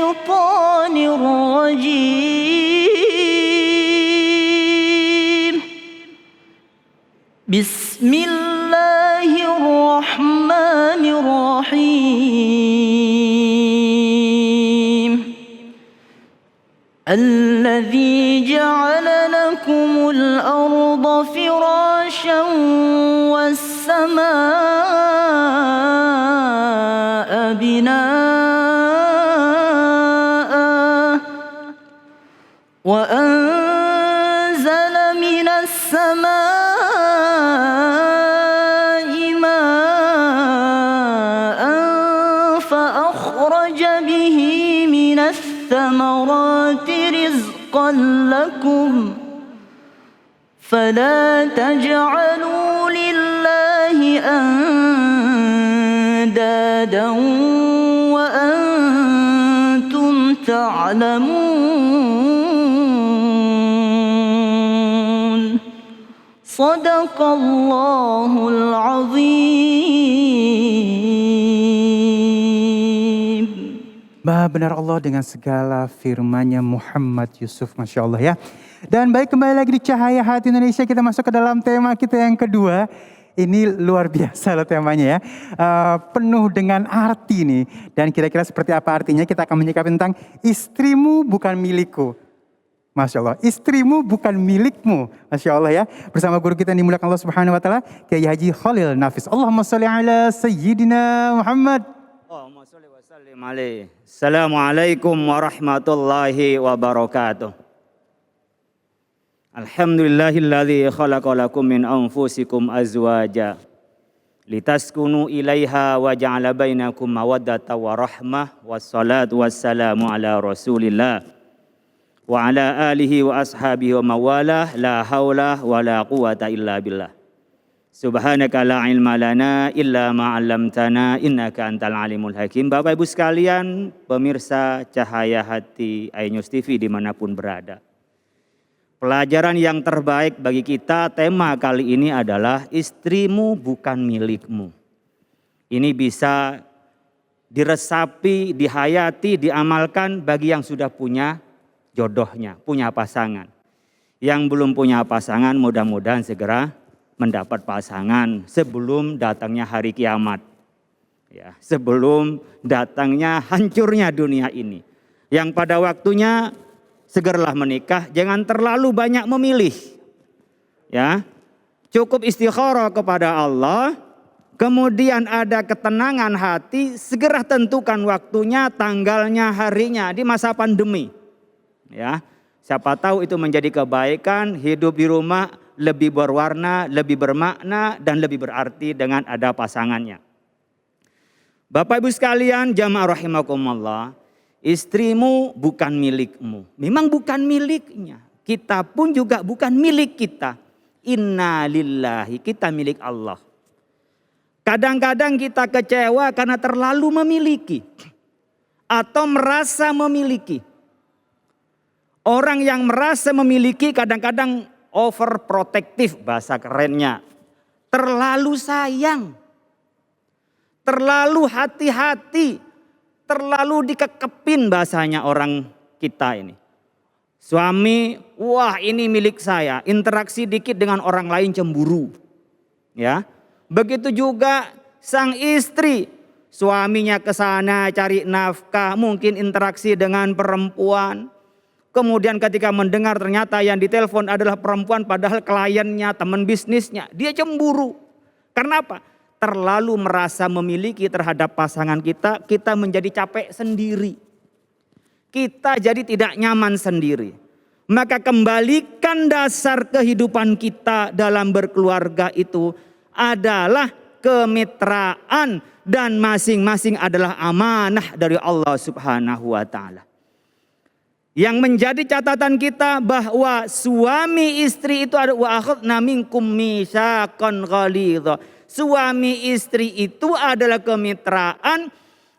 الشيطان الرجيم بسم الله الرحمن الرحيم الذي جعل لكم الأرض فراشا والسماء بناء وأنزل من السماء ماء فأخرج به من الثمرات رزقا لكم فلا تجعلوا لله أندادا وأنتم تعلمون صدق الله العظيم. Maha benar Allah dengan segala firman-Nya Muhammad Yusuf, Masya Allah ya. Dan baik, kembali lagi di Cahaya Hati Indonesia, kita masuk ke dalam tema kita yang kedua. Ini luar biasa loh temanya ya, penuh dengan arti nih. Dan kira-kira seperti apa artinya, kita akan menyikapi tentang istrimu bukan milikku. Masya Allah, istrimu bukan milikmu. Masya Allah ya, bersama guru kita yang dimuliakan Allah Subhanahu Wa Taala, Kiai Haji Khalil Nafis. Allahumma sholli ala Sayyidina Muhammad. Allahumma sholli wa sallim alaihi. Assalamualaikum warahmatullahi wabarakatuh. Alhamdulillahilladzi khalaqa lakum min anfusikum azwaja litaskunu ilaiha wa ja'ala bainakum mawaddatan wa rahmah wassalatu wassalamu ala Rasulillah wa ala alihi wa ashabihi wa mawalah la haula wa la quwata illa billah. Subhanaka la ilma lana illa ma 'allamtana innaka antal alimul hakim. Bapak Ibu sekalian, pemirsa Cahaya Hati iNews TV dimanapun berada. Pelajaran yang terbaik bagi kita, tema kali ini adalah istrimu bukan milikmu. Ini bisa diresapi, dihayati, diamalkan bagi yang sudah punya jodohnya, punya pasangan. Yang belum punya pasangan mudah-mudahan segera mendapat pasangan sebelum datangnya hari kiamat. Ya, sebelum datangnya hancurnya dunia ini. Yang pada waktunya segeralah menikah, jangan terlalu banyak memilih. Ya. Cukup istikharah kepada Allah, kemudian ada ketenangan hati, segera tentukan waktunya, tanggalnya, harinya di masa pandemi. Ya. Siapa tahu itu menjadi kebaikan, hidup di rumah lebih berwarna, lebih bermakna dan lebih berarti dengan ada pasangannya. Bapak Ibu sekalian, jamaah rahimakumullah, istrimu bukan milikmu. Memang bukan miliknya. Kita pun juga bukan milik kita. Inna lillahi, kita milik Allah. Kadang-kadang kita kecewa karena terlalu memiliki. Atau merasa memiliki. Orang yang merasa memiliki kadang-kadang overprotective, bahasa kerennya. Terlalu sayang. Terlalu hati-hati. Terlalu dikekepin bahasanya orang kita ini. Suami, wah ini milik saya. Interaksi dikit dengan orang lain cemburu. Ya, begitu juga sang istri. Suaminya ke sana cari nafkah, mungkin interaksi dengan perempuan. Kemudian ketika mendengar ternyata yang ditelepon adalah perempuan padahal kliennya, teman bisnisnya. Dia cemburu. Karena apa? Terlalu merasa memiliki terhadap pasangan kita, kita menjadi capek sendiri. Kita jadi tidak nyaman sendiri. Maka kembalikan dasar kehidupan kita dalam berkeluarga itu adalah kemitraan dan masing-masing adalah amanah dari Allah Subhanahu wa Ta'ala. Yang menjadi catatan kita bahwa suami istri itu ada wa akhadna minkum mitsaqan ghalidha. Suami istri itu adalah kemitraan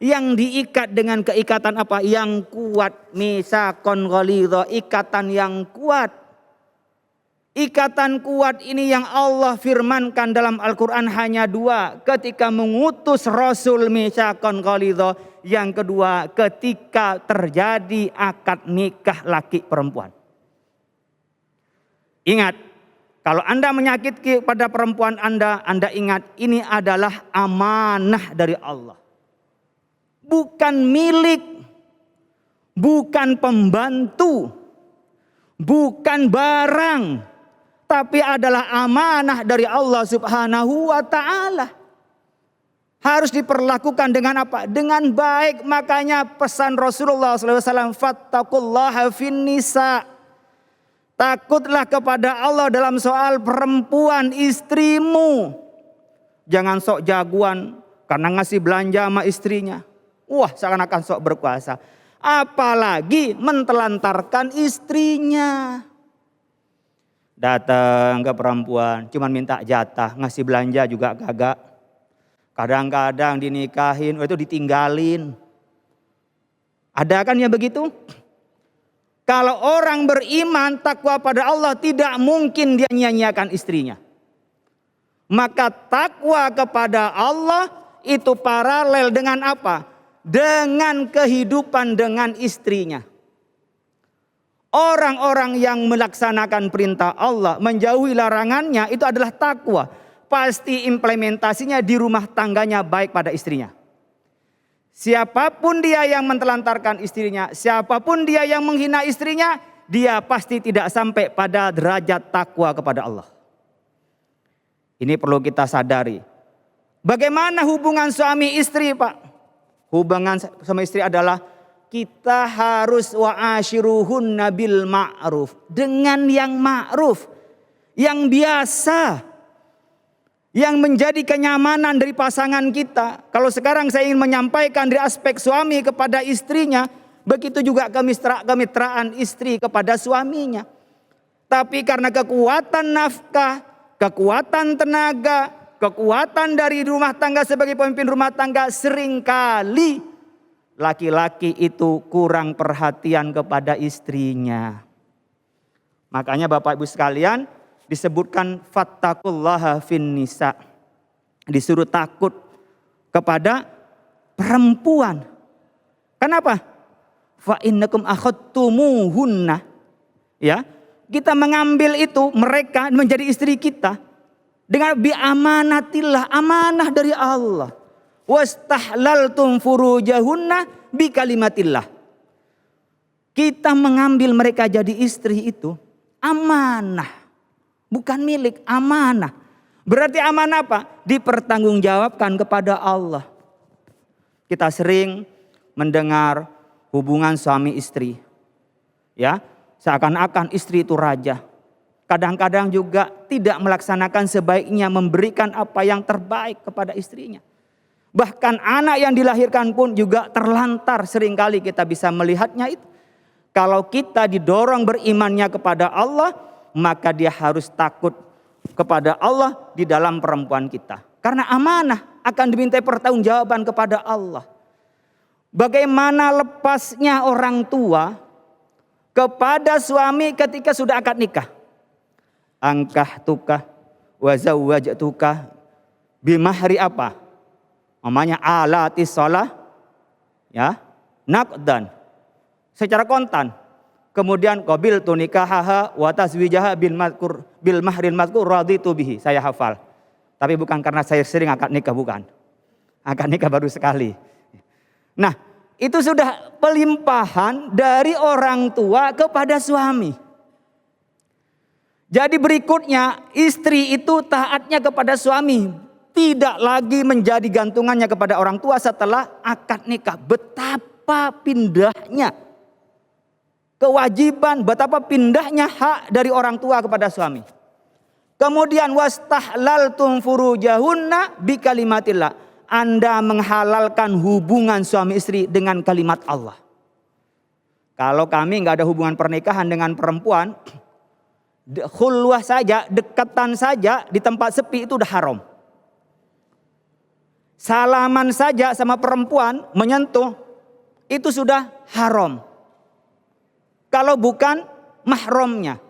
yang diikat dengan keikatan apa? Yang kuat. Mitsaqan ghalidha, ikatan yang kuat. Ikatan kuat ini yang Allah firmankan dalam Al-Quran hanya dua. Ketika mengutus Rasul mitsaqan ghalidha. Yang kedua ketika terjadi akad nikah laki perempuan. Ingat, kalau Anda menyakiti pada perempuan Anda ingat ini adalah amanah dari Allah. Bukan milik, bukan pembantu, bukan barang, tapi adalah amanah dari Allah Subhanahu wa ta'ala. Harus diperlakukan dengan apa? Dengan baik. Makanya pesan Rasulullah SAW, fattaqullaha fin nisa. Takutlah kepada Allah dalam soal perempuan istrimu. Jangan sok jagoan karena ngasih belanja sama istrinya. Wah, seakan-akan sok berkuasa. Apalagi mentelantarkan istrinya. Datang ke perempuan, cuman minta jatah, ngasih belanja juga kagak. Kadang-kadang dinikahin, itu ditinggalin. Ada kan ya begitu? Kalau orang beriman, takwa pada Allah, tidak mungkin dia nyanyiakan istrinya. Maka takwa kepada Allah itu paralel dengan apa? Dengan kehidupan dengan istrinya. Orang-orang yang melaksanakan perintah Allah, menjauhi larangannya, itu adalah takwa. Pasti implementasinya di rumah tangganya baik pada istrinya. Siapapun dia yang mentelantarkan istrinya, siapapun dia yang menghina istrinya, dia pasti tidak sampai pada derajat takwa kepada Allah. Ini perlu kita sadari. Bagaimana hubungan suami istri, Pak? Hubungan suami istri adalah kita harus wa'ashiruhunna bil ma'ruf. Dengan yang ma'ruf, yang biasa, yang menjadi kenyamanan dari pasangan kita. Kalau sekarang saya ingin menyampaikan dari aspek suami kepada istrinya, begitu juga kemitraan istri kepada suaminya. Tapi karena kekuatan nafkah, kekuatan tenaga, kekuatan dari rumah tangga sebagai pemimpin rumah tangga, seringkali laki-laki itu kurang perhatian kepada istrinya. Makanya Bapak Ibu sekalian, disebutkan fattaqullaha fin nisa. Disuruh takut kepada perempuan. Kenapa? Fa innakum akhadtumuhunna. Ya, kita mengambil itu mereka menjadi istri kita dengan bi amanatillah, amanah dari Allah. Wastahlaltum furujahunna bi kalimatillah. Kita mengambil mereka jadi istri itu amanah. Bukan milik, amanah. Berarti amanah apa? Dipertanggungjawabkan kepada Allah. Kita sering mendengar hubungan suami istri. Ya, seakan-akan istri itu raja. Kadang-kadang juga tidak melaksanakan sebaiknya, memberikan apa yang terbaik kepada istrinya. Bahkan anak yang dilahirkan pun juga terlantar, seringkali kita bisa melihatnya itu. Kalau kita didorong berimannya kepada Allah, maka dia harus takut kepada Allah di dalam perempuan kita. Karena amanah akan dimintai pertanggungjawaban kepada Allah. Bagaimana lepasnya orang tua kepada suami ketika sudah akad nikah? Angkah tukah wa zawwajtuka bimahri apa? Namanya alatis shalah, ya, naqdan, secara kontan. Kemudian qabil tu nikahaha wa tazwijaha bil mahril mazkur raditu bihi. Saya hafal. Tapi bukan karena saya sering akad nikah, bukan. Akad nikah baru sekali. Nah, itu sudah pelimpahan dari orang tua kepada suami. Jadi berikutnya istri itu taatnya kepada suami. Tidak lagi menjadi gantungannya kepada orang tua setelah akad nikah. Betapa pindahnya kewajiban, betapa pindahnya hak dari orang tua kepada suami. Kemudian wastahlaltum furujahunna bi kalimatillah. Anda menghalalkan hubungan suami istri dengan kalimat Allah. Kalau kami nggak ada hubungan pernikahan dengan perempuan, khulwah saja, dekatan saja di tempat sepi itu udah haram. Salaman saja sama perempuan, menyentuh, itu sudah haram. Kalau bukan mahramnya.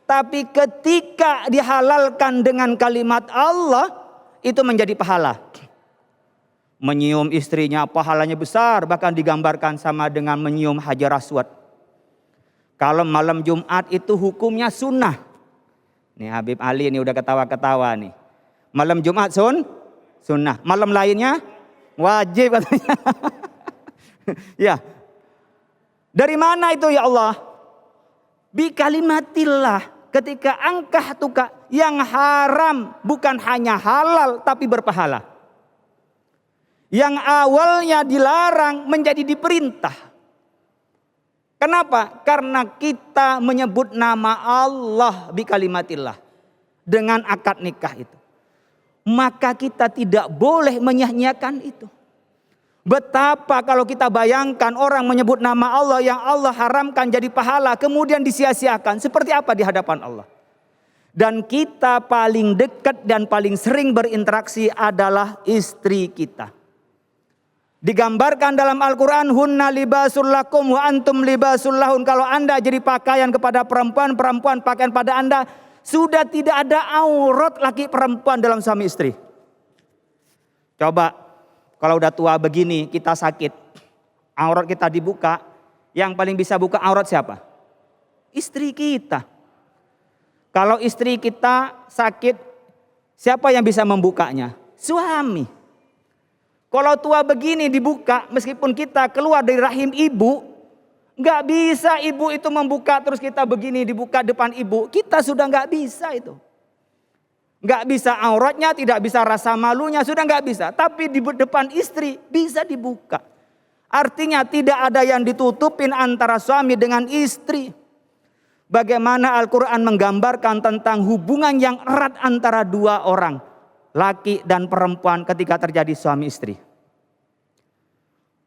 Tapi ketika dihalalkan dengan kalimat Allah, itu menjadi pahala. Menyium istrinya pahalanya besar, bahkan digambarkan sama dengan menyium Hajar Aswad. Kalau malam Jumat itu hukumnya sunnah. Nih Habib Ali ini udah ketawa-ketawa nih. Malam Jumat sunnah. Malam lainnya wajib katanya. Ya. Dari mana itu ya Allah? Bi kalimatillah. Ketika angkah tuka yang haram bukan hanya halal tapi berpahala. Yang awalnya dilarang menjadi diperintah. Kenapa? Karena kita menyebut nama Allah bi kalimatillah dengan akad nikah itu. Maka kita tidak boleh menyia-nyiakan itu. Betapa kalau kita bayangkan orang menyebut nama Allah yang Allah haramkan jadi pahala, kemudian disia-siakan, seperti apa di hadapan Allah. Dan kita paling dekat dan paling sering berinteraksi adalah istri kita. Digambarkan dalam Al-Quran, hunna libasul lakum wa antum libasul lahun. Kalau anda jadi pakaian kepada perempuan, perempuan pakaian pada anda, sudah tidak ada aurat laki perempuan dalam suami istri. Coba. Kalau udah tua begini, kita sakit, aurat kita dibuka, yang paling bisa buka aurat siapa? Istri kita. Kalau istri kita sakit, siapa yang bisa membukanya? Suami. Kalau tua begini dibuka, meskipun kita keluar dari rahim ibu, nggak bisa ibu itu membuka terus kita begini dibuka depan ibu. Kita sudah nggak bisa itu. Nggak bisa auratnya, tidak bisa rasa malunya, sudah nggak bisa. Tapi di depan istri bisa dibuka. Artinya tidak ada yang ditutupin antara suami dengan istri. Bagaimana Al-Quran menggambarkan tentang hubungan yang erat antara dua orang. Laki dan perempuan ketika terjadi suami istri.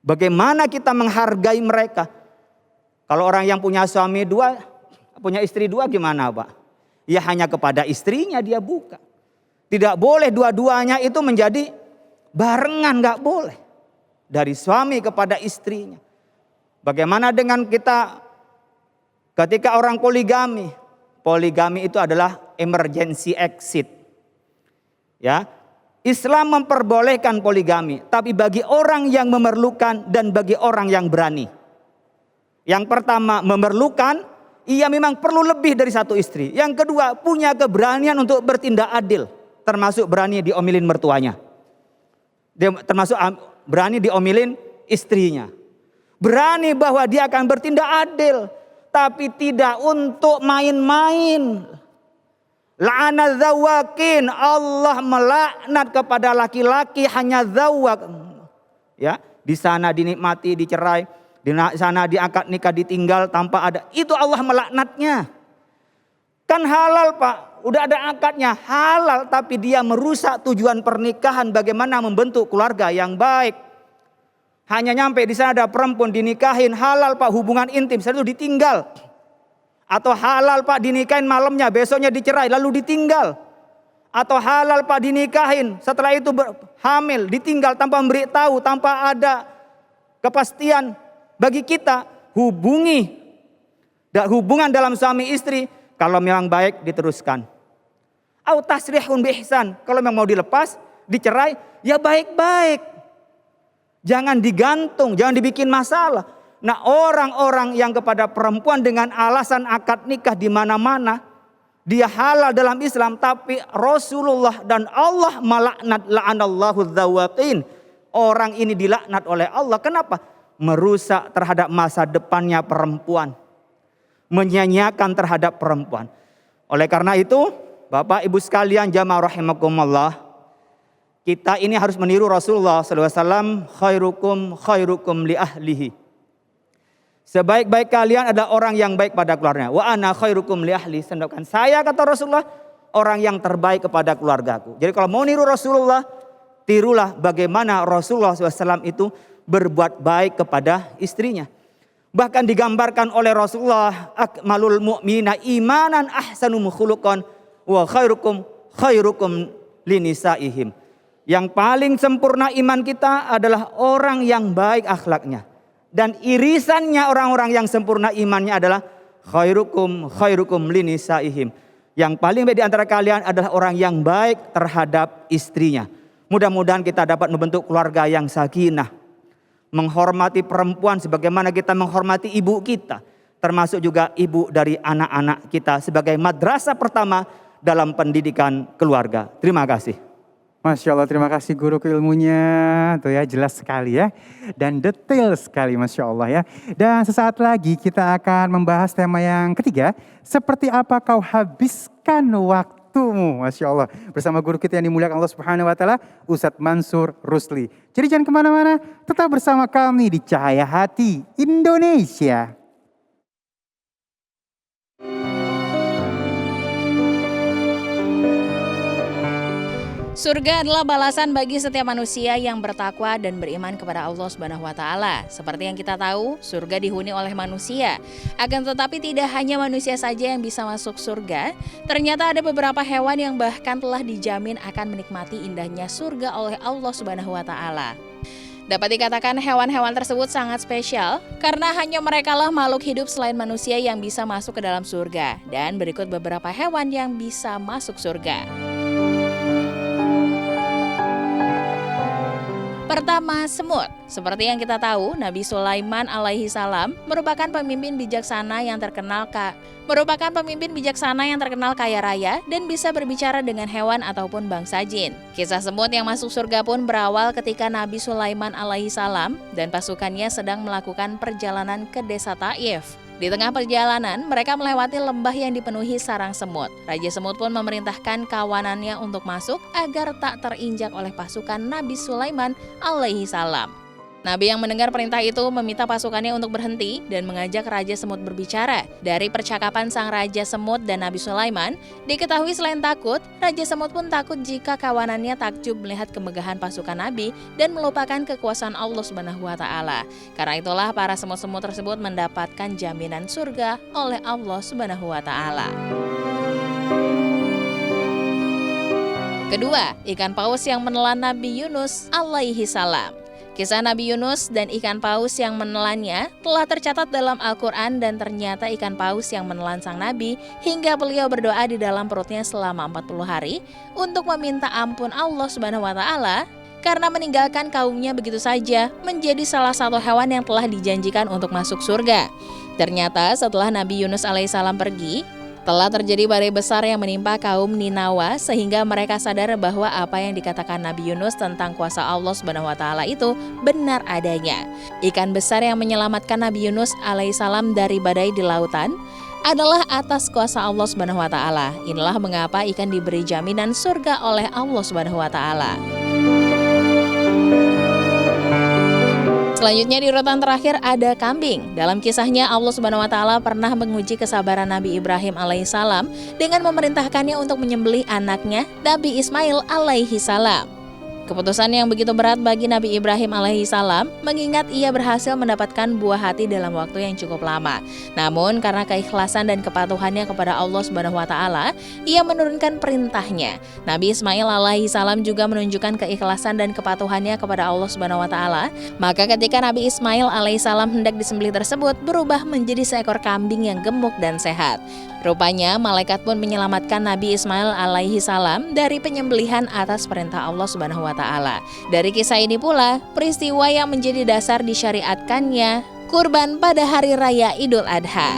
Bagaimana kita menghargai mereka. Kalau orang yang punya suami dua, punya istri dua gimana Pak? Ya hanya kepada istrinya dia buka. Tidak boleh dua-duanya itu menjadi barengan, gak boleh. Dari suami kepada istrinya. Bagaimana dengan kita ketika orang poligami? Poligami itu adalah emergency exit. Ya, Islam memperbolehkan poligami, tapi bagi orang yang memerlukan dan bagi orang yang berani. Yang pertama memerlukan, ia memang perlu lebih dari satu istri. Yang kedua punya keberanian untuk bertindak adil. Termasuk berani diomelin mertuanya. Termasuk berani diomelin istrinya. Berani bahwa dia akan bertindak adil. Tapi tidak untuk main-main. La'ana zawakin. Allah melaknat kepada laki-laki hanya zawak. Ya, di sana dinikmati, dicerai. Di sana diangkat nikah ditinggal tanpa ada. Itu Allah melaknatnya. Kan halal Pak. Udah ada akadnya. Halal tapi dia merusak tujuan pernikahan. Bagaimana membentuk keluarga yang baik. Hanya nyampe di sana ada perempuan dinikahin. Halal Pak hubungan intim. Setelah itu ditinggal. Atau halal Pak dinikahin malamnya. Besoknya dicerai lalu ditinggal. Atau halal Pak dinikahin. Setelah itu hamil. Ditinggal tanpa memberitahu. Tanpa ada kepastian. Bagi kita hubungan dalam suami istri kalau memang baik diteruskan. Au tasrihun bi ihsan, kalau memang mau dilepas, dicerai, ya baik-baik. Jangan digantung, jangan dibikin masalah. Nah, orang-orang yang kepada perempuan dengan alasan akad nikah di mana-mana, dia halal dalam Islam tapi Rasulullah dan Allah melaknat, la'anallahu dzawaqin. Orang ini dilaknat oleh Allah. Kenapa? Merusak terhadap masa depannya perempuan. Menyia-nyiakan terhadap perempuan. Oleh karena itu, Bapak Ibu sekalian jamaah rahimakumullah, kita ini harus meniru Rasulullah SAW. Khairukum li ahlihi. Sebaik-baik kalian adalah orang yang baik pada keluarganya. Wa ana khairukum li ahli. Sedangkan saya, kata Rasulullah, orang yang terbaik kepada keluargaku. Jadi kalau mau niru Rasulullah, tirulah bagaimana Rasulullah SAW itu berbuat baik kepada istrinya. Bahkan digambarkan oleh Rasulullah, akmalul mu'mina imanan ahsanum khuluqan wa khairukum linisaihim. Yang paling sempurna iman kita adalah orang yang baik akhlaknya. Dan irisannya orang-orang yang sempurna imannya adalah khairukum linisaihim. Yang paling baik di antara kalian adalah orang yang baik terhadap istrinya. Mudah-mudahan kita dapat membentuk keluarga yang sakinah, menghormati perempuan sebagaimana kita menghormati ibu kita, termasuk juga ibu dari anak-anak kita sebagai madrasah pertama dalam pendidikan keluarga. Terima kasih. Masya Allah, terima kasih guru ilmunya. Tuh ya, jelas sekali ya. Dan detail sekali, Masya Allah ya. Dan sesaat lagi kita akan membahas tema yang ketiga. Seperti apa kau habiskan waktumu, Masya Allah. Bersama guru kita yang dimuliakan Allah Subhanahu Wa Taala, Ustadz Mansur Rusli. Jadi jangan kemana-mana, tetap bersama kami di Cahaya Hati Indonesia. Surga adalah balasan bagi setiap manusia yang bertakwa dan beriman kepada Allah Subhanahu wa taala. Seperti yang kita tahu, surga dihuni oleh manusia. Akan tetapi tidak hanya manusia saja yang bisa masuk surga, ternyata ada beberapa hewan yang bahkan telah dijamin akan menikmati indahnya surga oleh Allah Subhanahu wa taala. Dapat dikatakan hewan-hewan tersebut sangat spesial karena hanya merekalah makhluk hidup selain manusia yang bisa masuk ke dalam surga. Dan berikut beberapa hewan yang bisa masuk surga. Pertama, semut. Seperti yang kita tahu, Nabi Sulaiman alaihi salam merupakan pemimpin bijaksana yang terkenal kaya raya dan bisa berbicara dengan hewan ataupun bangsa jin. Kisah semut yang masuk surga pun berawal ketika Nabi Sulaiman alaihi salam dan pasukannya sedang melakukan perjalanan ke desa Taif. Di tengah perjalanan, mereka melewati lembah yang dipenuhi sarang semut. Raja Semut pun memerintahkan kawanannya untuk masuk agar tak terinjak oleh pasukan Nabi Sulaiman alaihi salam. Nabi yang mendengar perintah itu meminta pasukannya untuk berhenti dan mengajak Raja Semut berbicara. Dari percakapan sang Raja Semut dan Nabi Sulaiman, diketahui selain takut, Raja Semut pun takut jika kawanannya takjub melihat kemegahan pasukan Nabi dan melupakan kekuasaan Allah Subhanahu wa taala. Karena itulah para semut-semut tersebut mendapatkan jaminan surga oleh Allah Subhanahu wa taala. Kedua, ikan paus yang menelan Nabi Yunus alaihi salam. Kisah Nabi Yunus dan ikan paus yang menelannya telah tercatat dalam Al-Quran dan ternyata ikan paus yang menelan sang Nabi hingga beliau berdoa di dalam perutnya selama 40 hari untuk meminta ampun Allah Subhanahu wa taala karena meninggalkan kaumnya begitu saja menjadi salah satu hewan yang telah dijanjikan untuk masuk surga. Ternyata setelah Nabi Yunus alaihissalam pergi, telah terjadi badai besar yang menimpa kaum Ninawa sehingga mereka sadar bahwa apa yang dikatakan Nabi Yunus tentang kuasa Allah Subhanahu wa taala itu benar adanya. Ikan besar yang menyelamatkan Nabi Yunus alaihissalam dari badai di lautan adalah atas kuasa Allah Subhanahu wa taala. Inilah mengapa ikan diberi jaminan surga oleh Allah Subhanahu wa taala. Selanjutnya di urutan terakhir ada kambing. Dalam kisahnya Allah Subhanahu wa taala pernah menguji kesabaran Nabi Ibrahim alaihissalam dengan memerintahkannya untuk menyembelih anaknya Nabi Ismail alaihissalam. Keputusan yang begitu berat bagi Nabi Ibrahim alaihissalam mengingat ia berhasil mendapatkan buah hati dalam waktu yang cukup lama. Namun karena keikhlasan dan kepatuhannya kepada Allah Subhanahu wa taala, ia menurunkan perintahnya. Nabi Ismail alaihissalam juga menunjukkan keikhlasan dan kepatuhannya kepada Allah Subhanahu wa taala. Maka ketika Nabi Ismail alaihissalam hendak disembelih tersebut berubah menjadi seekor kambing yang gemuk dan sehat. Rupanya malaikat pun menyelamatkan Nabi Ismail alaihissalam dari penyembelihan atas perintah Allah Subhanahu wa taala. Dari kisah ini pula peristiwa yang menjadi dasar disyariatkannya kurban pada hari raya Idul Adha.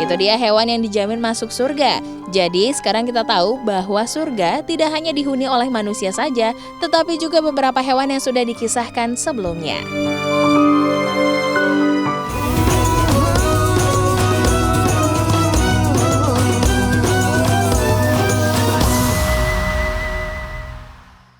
Itu dia hewan yang dijamin masuk surga. Jadi sekarang kita tahu bahwa surga tidak hanya dihuni oleh manusia saja, tetapi juga beberapa hewan yang sudah dikisahkan sebelumnya.